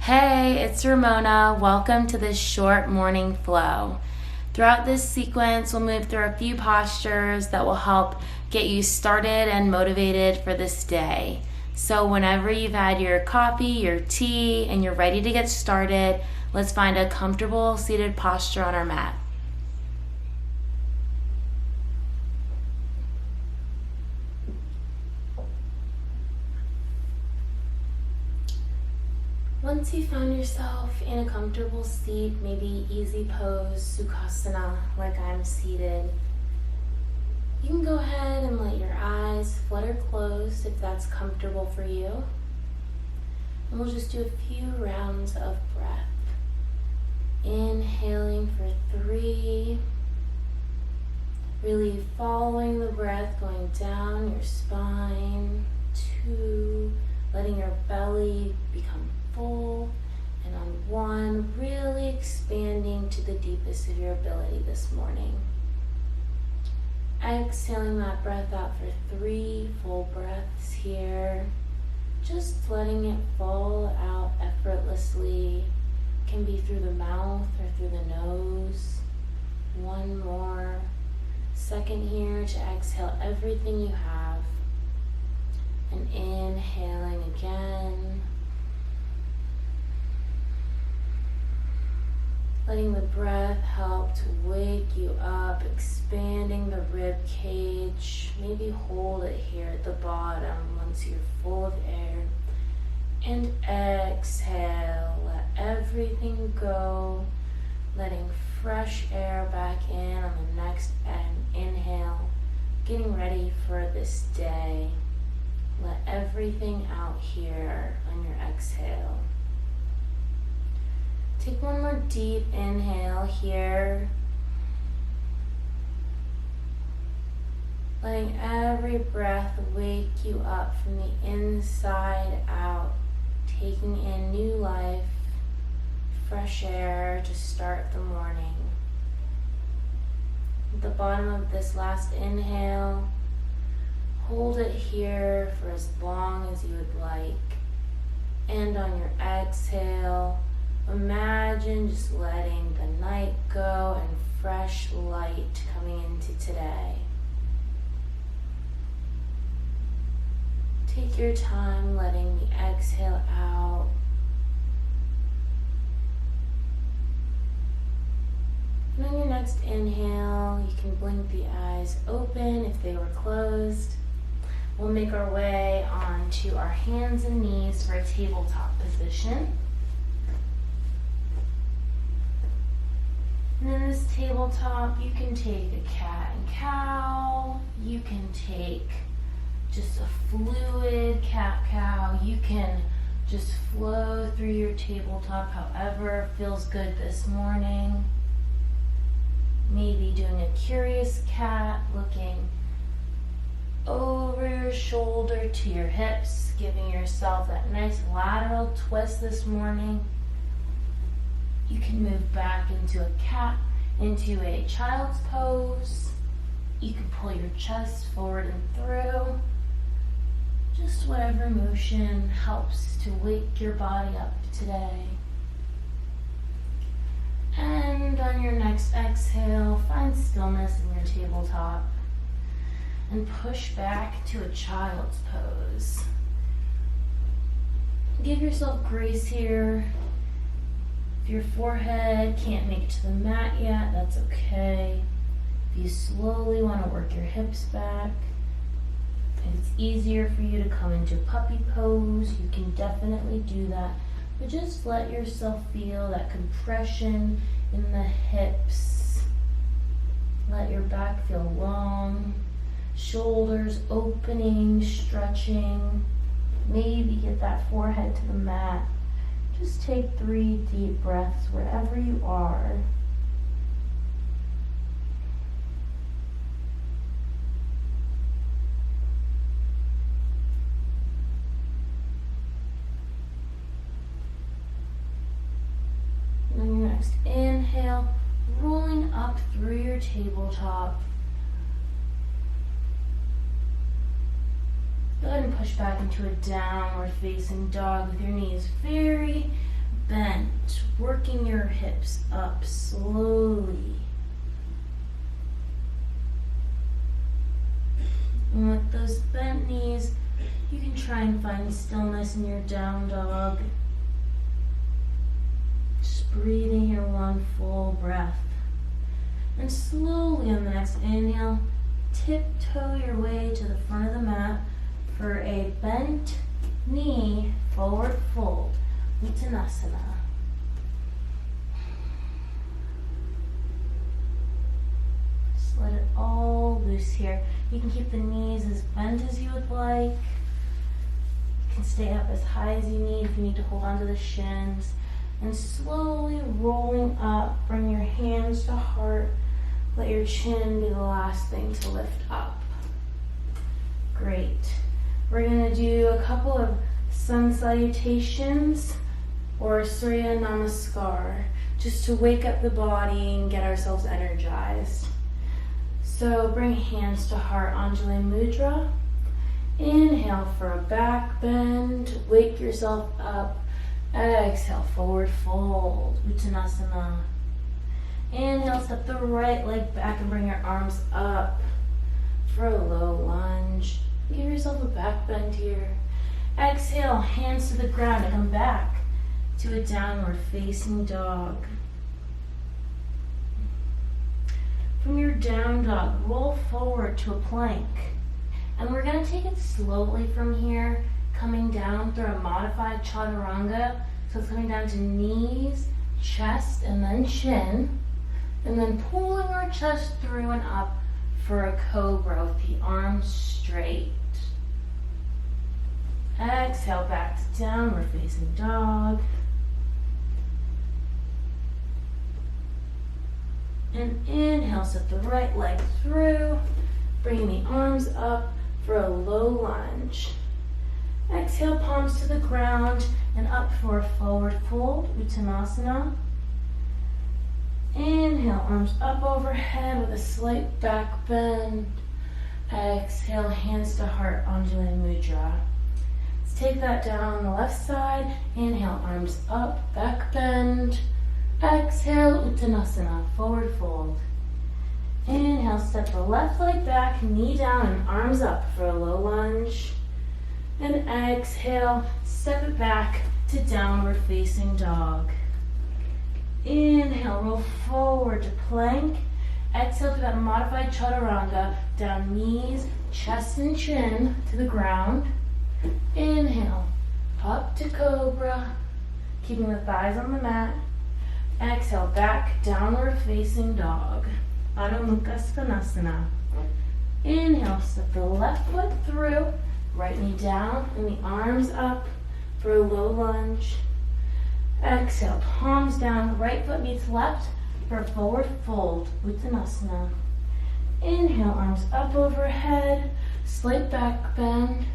Hey, it's Ramona. Welcome to this short morning flow. Throughout this sequence, we'll move through a few postures that will help get you started and motivated for this day. So whenever you've had your coffee, your tea, and you're ready to get started, let's find a comfortable seated posture on our mat. Once you found yourself in a comfortable seat, maybe easy pose, Sukhasana, like I'm seated, you can go ahead and let your eyes flutter closed if that's comfortable for you. And we'll just do a few rounds of breath. Inhaling for 3. Really following the breath, going down your spine. 2. Letting your belly become full. And on 1, really expanding to the deepest of your ability this morning. Exhaling that breath out for 3 full breaths here. Just letting it fall out effortlessly. Can be through the mouth or through the nose. 1 more. Second here to exhale everything you have. And inhaling again. Letting the breath help to wake you up, expanding the rib cage. Maybe hold it here at the bottom once you're full of air. And exhale, let everything go. Letting fresh air back in on the next inhale. Getting ready for this day. Let everything out here on your exhale. Take 1 more deep inhale here. Letting every breath wake you up from the inside out. Taking in new life, fresh air to start the morning. At the bottom of this last inhale, hold it here for as long as you would like. And on your exhale, imagine just letting the night go and fresh light coming into today. Take your time letting the exhale out. And on your next inhale, you can blink the eyes open if they were closed. We'll make our way onto our hands and knees for a tabletop position. And in this tabletop, you can take a cat and cow. You can take just a fluid cat-cow. You can just flow through your tabletop however feels good this morning. Maybe doing a curious cat, looking over your shoulder to your hips, giving yourself that nice lateral twist this morning. You can move back into a cat, into a child's pose. You can pull your chest forward and through. Just whatever motion helps to wake your body up today. And on your next exhale, find stillness in your tabletop and push back to a child's pose. Give yourself grace here. If your forehead can't make it to the mat yet, that's okay. If you slowly want to work your hips back, if it's easier for you to come into puppy pose, you can definitely do that. But just let yourself feel that compression in the hips. Let your back feel long. Shoulders opening, stretching. Maybe get that forehead to the mat. Just take 3 deep breaths wherever you are. And on your next inhale, rolling up through your tabletop. Go ahead and push back into a downward facing dog with your knees very working your hips up slowly. And with those bent knees, you can try and find stillness in your down dog. Just breathing here, one full breath. And slowly on the next inhale, tiptoe your way to the front of the mat for a bent knee forward fold, Uttanasana. Just let it all loose here. You can keep the knees as bent as you would like. You can stay up as high as you need if you need to hold onto the shins. And slowly rolling up, bring your hands to heart. Let your chin be the last thing to lift up. Great. We're going to do a couple of sun salutations or Surya Namaskar, just to wake up the body and get ourselves energized. So bring hands to heart, Anjali Mudra. Inhale for a back bend, wake yourself up. Exhale, forward fold, Uttanasana. Inhale, step the right leg back and bring your arms up for a low lunge. Give yourself a back bend here. Exhale, hands to the ground and come back to a downward facing dog. From your down dog, roll forward to a plank. And we're going to take it slowly from here, coming down through a modified chaturanga. So it's coming down to knees, chest, and then chin. And then pulling our chest through and up for a cobra with the arms straight. Exhale, back to downward facing dog. And inhale, set the right leg through, bringing the arms up for a low lunge. Exhale, palms to the ground and up for a forward fold, Uttanasana. Inhale, arms up overhead with a slight back bend. Exhale, hands to heart, Anjali Mudra. Let's take that down on the left side. Inhale, arms up, back bend. Exhale, Uttanasana, forward fold. Inhale, step the left leg back, knee down and arms up for a low lunge. And exhale, step it back to downward facing dog. Inhale, roll forward to plank. Exhale to that modified chaturanga, down knees, chest and chin to the ground. Inhale, up to cobra, keeping the thighs on the mat. Exhale, back, downward facing dog, Adho Mukha Svanasana. Inhale, step the left foot through, right knee down and the arms up for a low lunge. Exhale, palms down, right foot meets left for a forward fold, Uttanasana. Inhale, arms up overhead, slight back bend,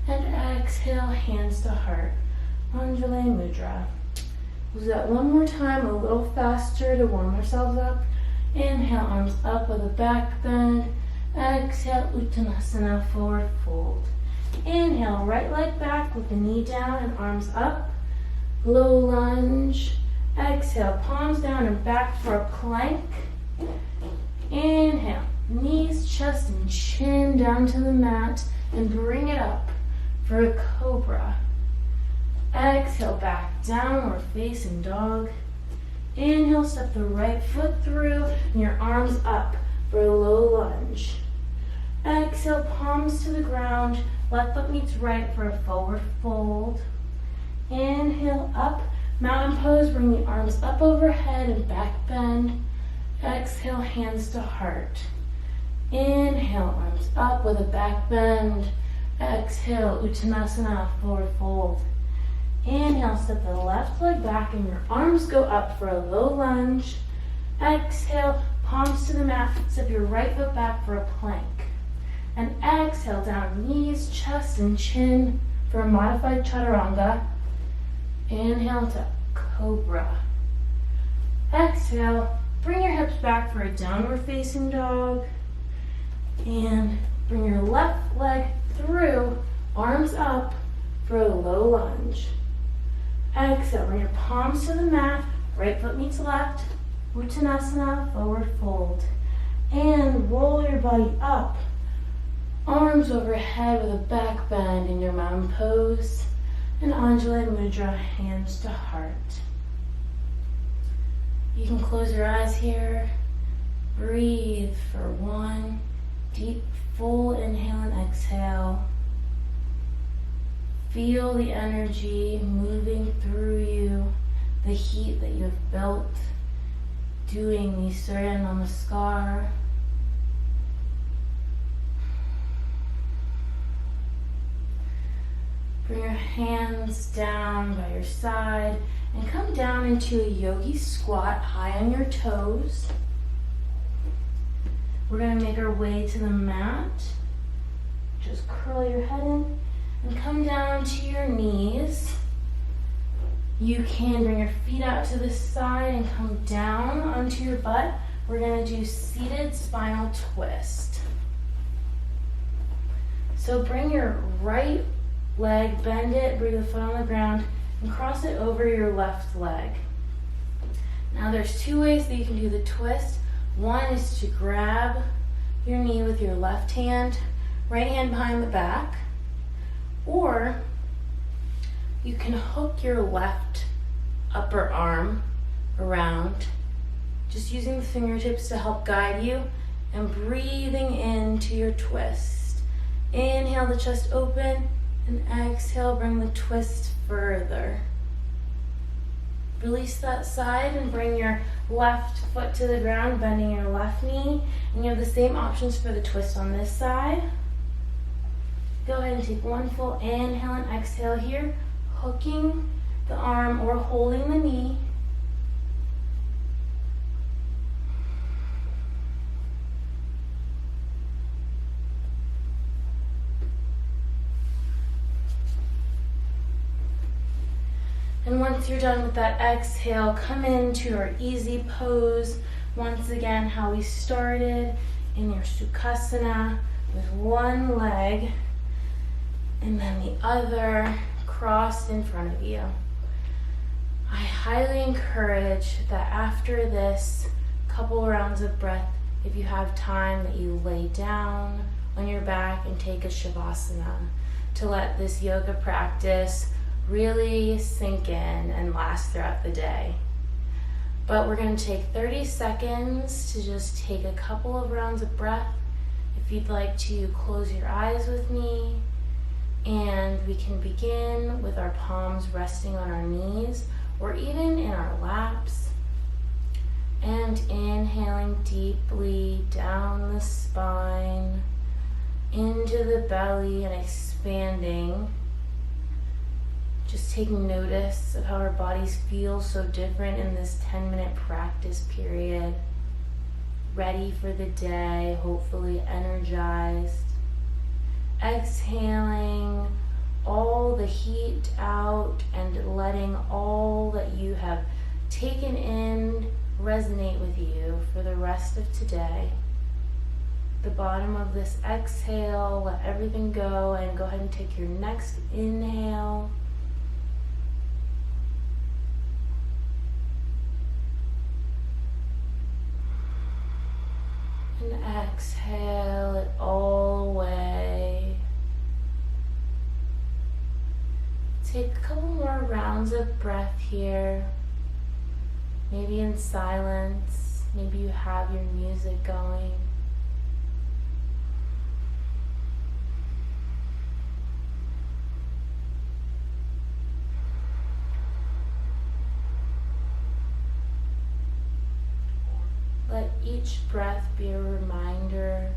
and exhale, hands to heart, Anjali Mudra. We'll do that one more time, a little faster to warm ourselves up. Inhale, arms up with a back bend. Exhale, Uttanasana, forward fold. Inhale, right leg back with the knee down and arms up. Low lunge. Exhale, palms down and back for a plank. Inhale, knees, chest, and chin down to the mat and bring it up for a cobra. Exhale, back, downward facing dog. Inhale, step the right foot through and your arms up for a low lunge. Exhale, palms to the ground, left foot meets right for a forward fold. Inhale, up, mountain pose, bring the arms up overhead and back bend. Exhale, hands to heart. Inhale, arms up with a back bend. Exhale, Uttanasana, forward fold. Inhale, step the left leg back and your arms go up for a low lunge. Exhale, palms to the mat, step your right foot back for a plank. And exhale, down knees, chest, and chin for a modified chaturanga. Inhale to cobra. Exhale, bring your hips back for a downward facing dog. And bring your left leg through, arms up for a low lunge. Exhale, bring your palms to the mat, Right foot meets left, Uttanasana, forward fold. And roll your body up. Arms overhead with a back bend in your mountain pose. And Anjali Mudra, hands to heart. You can close your eyes here. Breathe for 1 deep, full inhale and exhale. Feel the energy moving through you, the heat that you have built doing the Surya Namaskar. Bring your hands down by your side and come down into a yogi squat, high on your toes. We're going to make our way to the mat. Just curl your head in and come down to your knees. You can bring your feet out to the side and come down onto your butt. We're going to do seated spinal twist. So bring your right leg, bend it, bring the foot on the ground, and cross it over your left leg. Now there's 2 ways that you can do the twist. One is to grab your knee with your left hand, right hand behind the back, or you can hook your left upper arm around, just using the fingertips to help guide you, and breathing into your twist. Inhale the chest open, and exhale, bring the twist further. Release that side and bring your left foot to the ground, bending your left knee. And you have the same options for the twist on this side. Go ahead and take 1 full inhale and exhale here, hooking the arm or holding the knee. And once you're done with that exhale, come into our easy pose. Once again, how we started in your Sukhasana with 1 leg and then the other crossed in front of you. I highly encourage that after this couple rounds of breath, if you have time, that you lay down on your back and take a Shavasana to let this yoga practice really sink in and last throughout the day. But we're going to take 30 seconds to just take a couple of rounds of breath. If you'd like to close your eyes with me, and we can begin with our palms resting on our knees or even in our laps. And inhaling deeply down the spine, into the belly, and expanding. Just taking notice of how our bodies feel so different in this 10-minute practice period. Ready for the day, hopefully energized. Exhaling all the heat out and letting all that you have taken in resonate with you for the rest of today. The bottom of this exhale, let everything go, and go ahead and take your next inhale. And exhale it all away. Take a couple more rounds of breath here. Maybe in silence. Maybe you have your music going. Let each breath be a reminder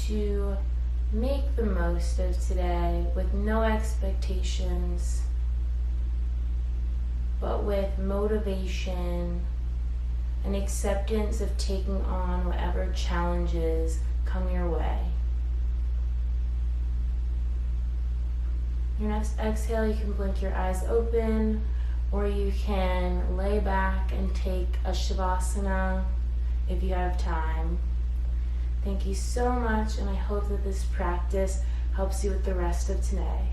to make the most of today with no expectations, but with motivation and acceptance of taking on whatever challenges come your way. Your next exhale, you can blink your eyes open, or you can lay back and take a Shavasana if you have time. Thank you so much, and I hope that this practice helps you with the rest of today.